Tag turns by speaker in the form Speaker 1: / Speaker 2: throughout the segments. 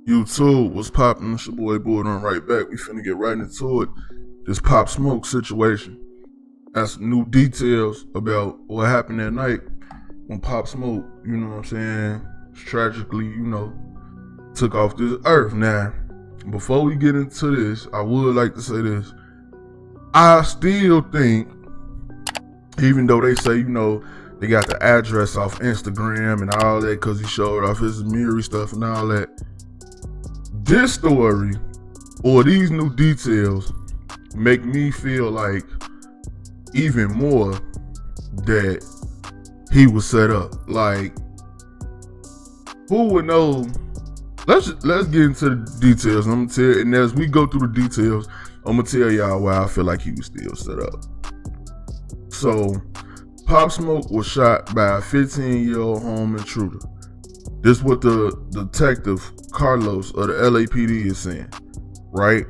Speaker 1: YouTube was popping. It's your boy Boyd on right back. We finna get right into it. This Pop Smoke situation. That's new details about what happened that night when Pop Smoke, you know what I'm saying, tragically, took off this earth. Now, before we get into this, I would like to say this. I still think, even though they say, they got the address off Instagram and all that because he showed off his Amiri stuff and all that, this story or these new details make me feel like even more that he was set up. Like, who would know? Let's get into the details. I'm gonna tell, and as we go through the details, I'm gonna tell y'all why I feel like he was still set up. So, Pop Smoke was shot by a 15-year-old home intruder. This is what the detective Carlos of the LAPD is saying, right?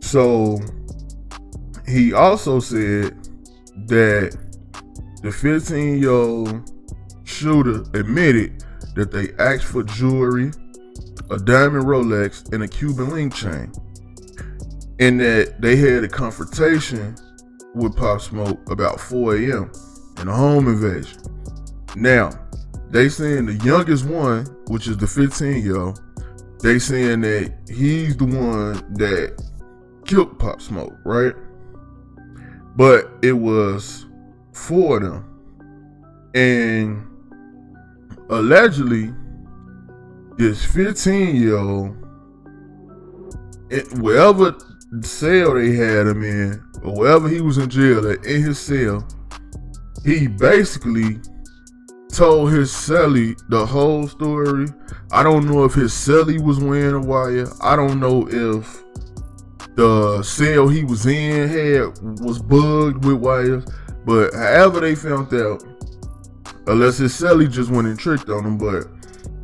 Speaker 1: So he also said that the 15-year-old shooter admitted that they asked for jewelry, a diamond Rolex, and a Cuban link chain, and that they had a confrontation with Pop Smoke about 4 a.m. in a home invasion. Now, they saying the youngest one, which is the 15-year-old, they saying that he's the one that killed Pop Smoke, right? But it was 4 of them. And allegedly, this 15-year-old, wherever cell they had him in, or wherever he was in jail at, in his cell, he basically told his cellie the whole story. I don't know if his cellie was wearing a wire. I don't know if the cell he was in was bugged with wires. But however they found out, unless his cellie just went and tricked on him, but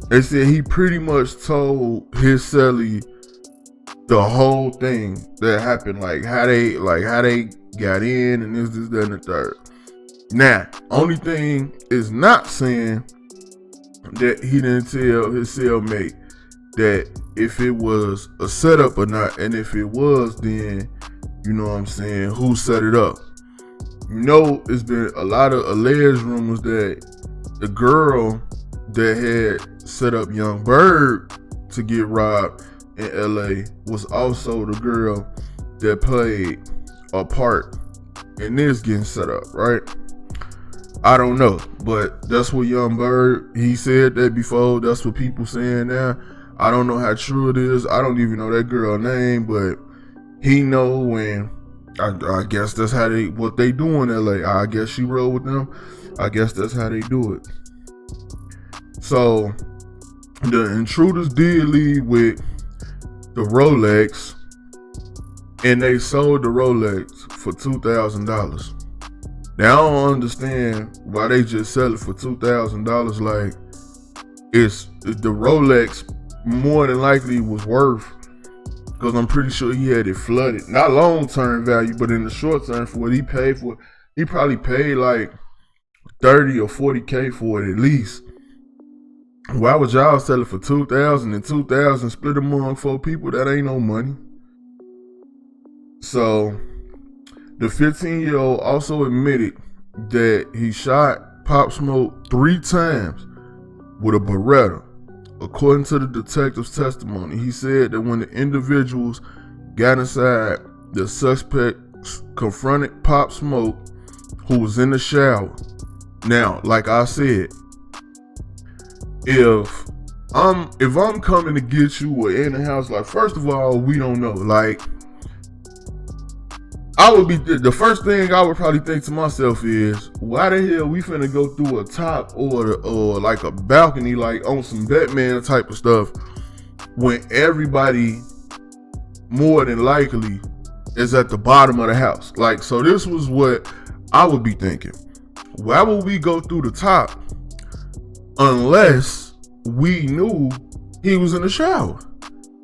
Speaker 1: they said he pretty much told his cellie the whole thing that happened, like how they got in and this, that, and the third. Now, only thing is not saying that he didn't tell his cellmate that if it was a setup or not, and if it was, then you know what I'm saying, who set it up. It's been a lot of alleged rumors that the girl that had set up Young Bird to get robbed in LA was also the girl that played a part in this getting set up, right? I don't know, but that's what Young Bird, he said that before. That's what people saying now. I don't know how true it is. I don't even know that girl's name, but he know, when I guess that's how what they do in LA. I guess she rode with them. I guess that's how they do it. So the intruders did leave with the Rolex, and they sold the Rolex for $2,000. Now I don't understand why they just sell it for $2,000. Like, it's the Rolex more than likely was worth, because I'm pretty sure he had it flooded. Not long-term value, but in the short term, for what he paid for, he probably paid like 30 or 40K for it at least. Why would y'all sell it for $2,000 and $2,000 split among 4 people? That ain't no money. So the 15-year-old also admitted that he shot Pop Smoke 3 times with a Beretta. According to the detective's testimony, he said that when the individuals got inside, the suspect confronted Pop Smoke, who was in the shower. Now, like I said, if I'm coming to get you or in the house, like, first of all, we don't know. Like, I would be, the first thing I would probably think to myself is, why the hell we finna go through a top or like a balcony, like on some Batman type of stuff, when everybody more than likely is at the bottom of the house? Like, so this was what I would be thinking. Why would we go through the top unless we knew he was in the shower?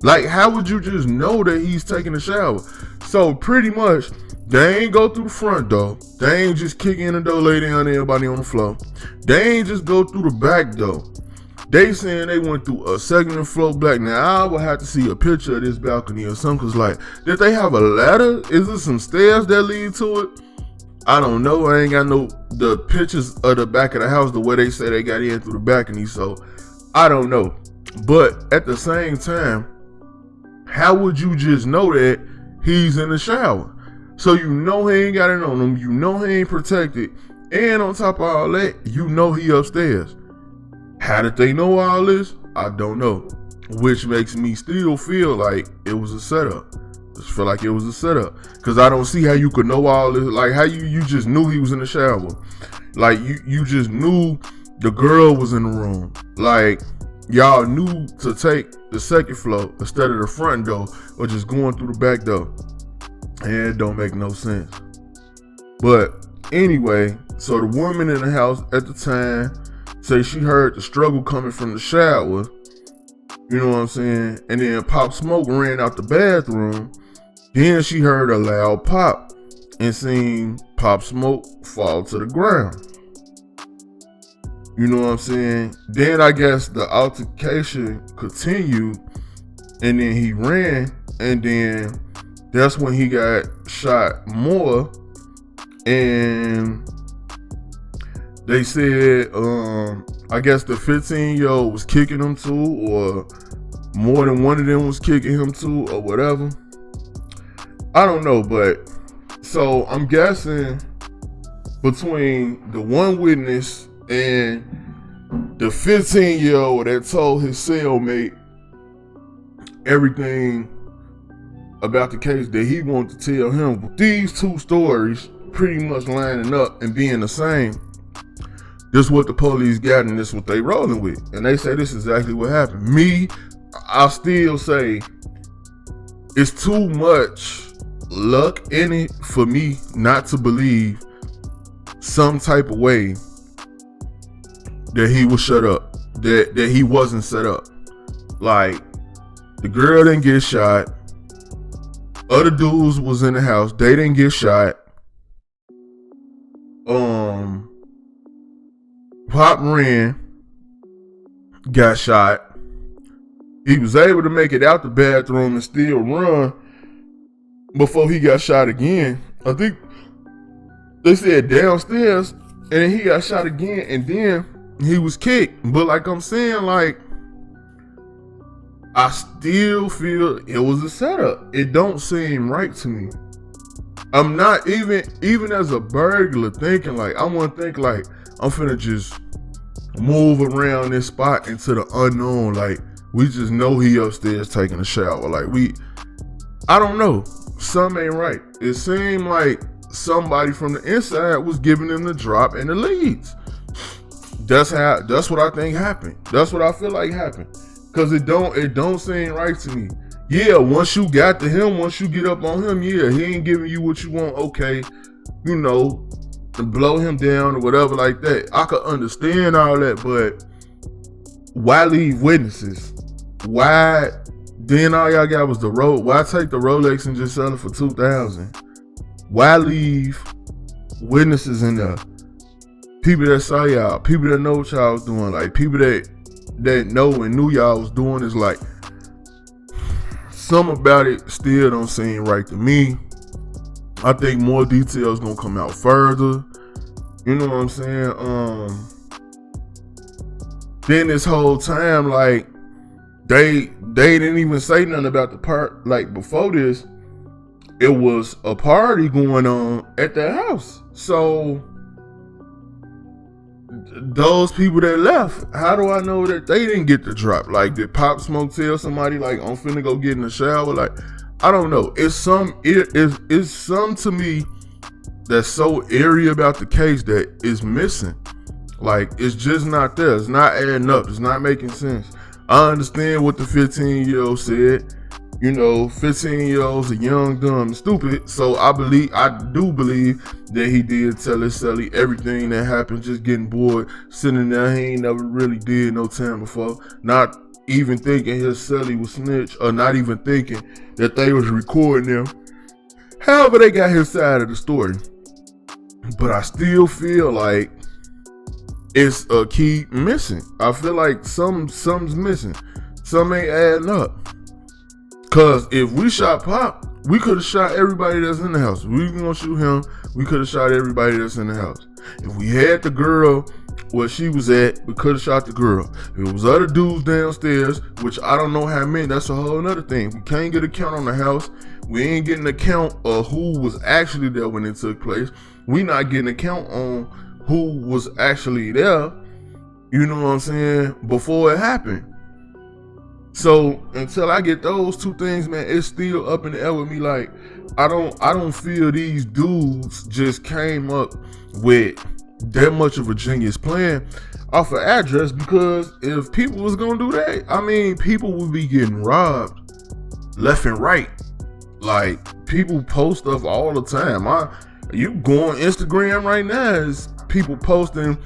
Speaker 1: Like, how would you just know that he's taking a shower? So pretty much, they ain't go through the front door. They ain't just kick in the door, lay down, everybody on the floor. They ain't just go through the back door. They saying they went through a second floor black. Now I would have to see a picture of this balcony or something. Cause like, did they have a ladder? Is there some stairs that lead to it? I don't know. I ain't got the pictures of the back of the house the way they say they got in through the balcony. So I don't know. But at the same time, how would you just know that he's in the shower? So you know he ain't got it on him. You know he ain't protected. And on top of all that, you know he upstairs. How did they know all this? I don't know. Which makes me still feel like it was a setup. Just feel like it was a setup. Because I don't see how you could know all this. Like how you just knew he was in the shower. Like you just knew the girl was in the room. Like y'all knew to take the second floor instead of the front door or just going through the back door. And it don't make no sense. But anyway, so the woman in the house at the time say she heard the struggle coming from the shower. You know what I'm saying? And then Pop Smoke ran out the bathroom. Then she heard a loud pop and seen Pop Smoke fall to the ground. You know what I'm saying? Then I guess the altercation continued and then he ran and then that's when he got shot more. And they said, I guess the 15-year-old was kicking him too, or more than one of them was kicking him too, or whatever. I don't know, but so I'm guessing between the one witness and the 15-year-old that told his cellmate everything about the case that he wanted to tell him, these two stories pretty much lining up and being the same. This is what the police got and this is what they rolling with. And they say this is exactly what happened. Me, I still say it's too much luck in it for me not to believe some type of way that he was shut up, that he wasn't set up. Like, the girl didn't get shot. Other dudes was in the house. They didn't get shot. Pop ran, got shot. He was able to make it out the bathroom and still run before he got shot again. I think they said downstairs, and then he got shot again, and then he was kicked. But like I'm saying, like, I still feel it was a setup. It don't seem right to me. I'm not even as a burglar thinking like, I want to think like I'm finna just move around this spot into the unknown. Like, we just know he upstairs taking a shower. Like, I don't know. Something ain't right. It seemed like somebody from the inside was giving him the drop and the leads. That's what I think happened. That's what I feel like happened. Cause it don't seem right to me. Yeah, once you got to him, once you get up on him, yeah, he ain't giving you what you want. Okay, you know, to blow him down or whatever like that. I could understand all that, but why leave witnesses? Why? Then all y'all got was the road. Why take the Rolex and just sell it for $2,000? Why leave witnesses in there? People that saw y'all, people that know what y'all was doing, like people that know and knew y'all was doing is like, something about it still don't seem right to me. I think more details gonna come out further. You know what I'm saying? Then this whole time, like, they didn't even say nothing about the part. Like, before this, it was a party going on at their house. So those people that left, how do I know that they didn't get the drop? Like, did Pop Smoke tell somebody like, I'm finna go get in the shower? Like, I don't know. It's some to me that's so eerie about the case that is missing. Like, it's just not there. It's not adding up. It's not making sense. I understand what the 15-year-old said. You know, 15-year-olds are young, dumb, and stupid. So I do believe that he did tell his celly everything that happened, just getting bored, sitting there. He ain't never really did no time before. Not even thinking his celly was snitch, or not even thinking that they was recording him. However, they got his side of the story. But I still feel like it's a key missing. I feel like something's missing. Some ain't adding up. Cause if we shot Pop, we could have shot everybody that's in the house. If we gonna shoot him, we could have shot everybody that's in the house. If we had the girl where she was at, we could have shot the girl. If it was other dudes downstairs, which I don't know how many, that's a whole other thing. We can't get a count on the house. We ain't getting a count of who was actually there when it took place. We not getting a count on who was actually there, you know what I'm saying, before it happened. So until I get those two things, man, it's still up in the air with me. Like, I don't feel these dudes just came up with that much of a genius plan off an address, because if people was gonna do that, I mean, people would be getting robbed left and right. Like, people post stuff all the time. You go on Instagram right now, is people posting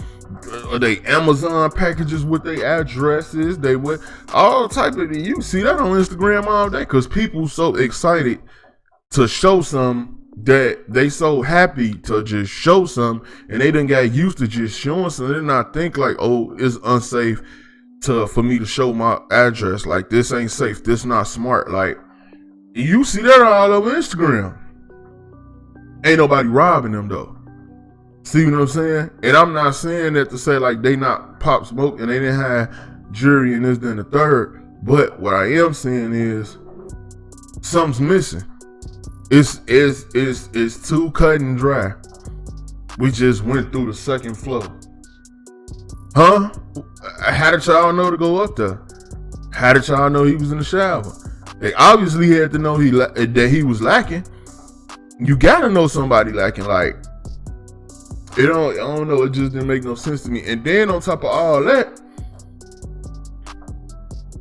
Speaker 1: they Amazon packages with their addresses, they with all type of, you see that on Instagram all day, because people so excited to show some that they so happy to just show some, and they done got used to just showing some. They not think like, oh, it's unsafe for me to show my address. Like, this ain't safe, this not smart. Like, you see that all over Instagram. Ain't nobody robbing them though. See what I'm saying? And I'm not saying that to say like they not Pop Smoke and they didn't have jury and this, then the third. But what I am saying is something's missing. It's too cut and dry. We just went through the second floor. Huh? How did y'all know to go up there? How did y'all know he was in the shower? They obviously had to know that he was lacking. You gotta know somebody lacking. Like, I don't know, it just didn't make no sense to me. And then on top of all that,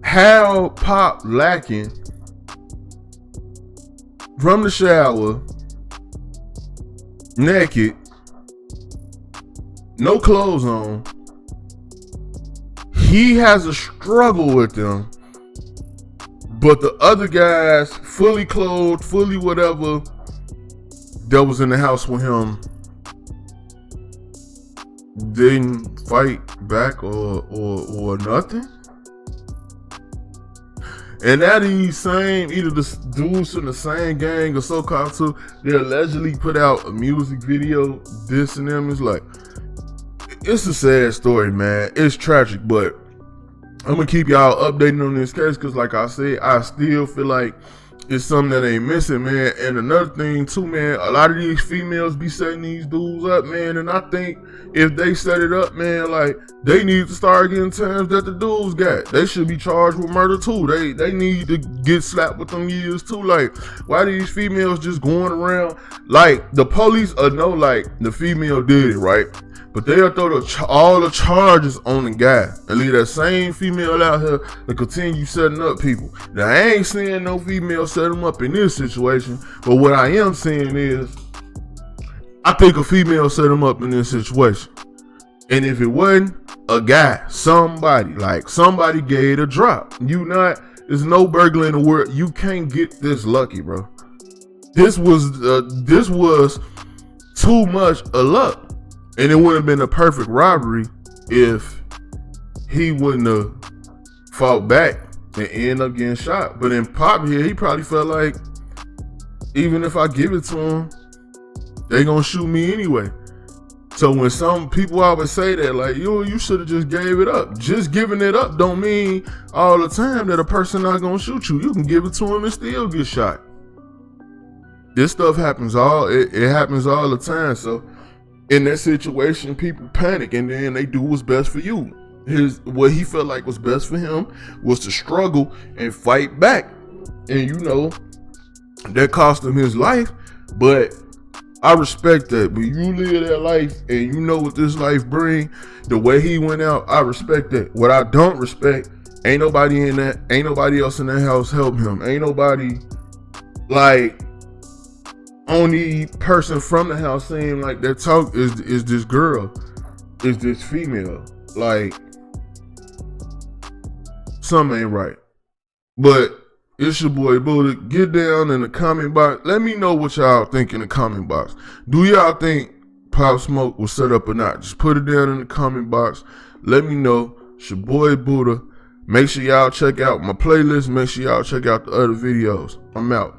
Speaker 1: how Pop lacking from the shower, naked, no clothes on. He has a struggle with them, but the other guys, fully clothed, fully whatever, that was in the house with him, didn't fight back or nothing. And now these same, either the dudes in the same gang or so-called too, they allegedly put out a music video dissing them. It's like, it's a sad story, man. It's tragic, but I'm gonna keep y'all updated on this case, because like I said, I still feel like it's something that ain't missing, man. And another thing too, man, a lot of these females be setting these dudes up, man. And I think if they set it up, man, like, they need to start getting terms that the dudes got. They should be charged with murder too. They need to get slapped with them years too. Like, why these females just going around? Like, the police know, like, the female did it, right? But they'll throw all the charges on the guy and leave that same female out here to continue setting up people. Now, I ain't saying no female set them up in this situation, but what I am saying is, I think a female set him up in this situation. And if it wasn't a guy, somebody gave a drop. There's no burglar in the world. You can't get this lucky, bro. This was too much of luck. And it would have been a perfect robbery if he wouldn't have fought back and end up getting shot. But in Pop here, he probably felt like, even if I give it to him, they gonna shoot me anyway. So when some people always say that, like, you should have just gave it up. Just giving it up don't mean all the time that a person not gonna shoot you. You can give it to him and still get shot. This stuff happens it happens all the time. So in that situation, people panic and then they do what's best for you. What he felt like was best for him was to struggle and fight back. And that cost him his life, but I respect that. When you live that life and you know what this life bring, the way he went out, I respect that. What I don't respect, ain't nobody else in that house help him. Ain't nobody, like, only person from the house saying like that talk is this girl, is this female. Like, something ain't right. But it's your boy Buddha. Get down in the comment box. Let me know what y'all think in the comment box. Do y'all think Pop Smoke was set up or not. Just put it down in the comment box. Let me know. It's your boy Buddha. Make sure y'all check out my playlist. Make sure y'all check out the other videos. I'm out.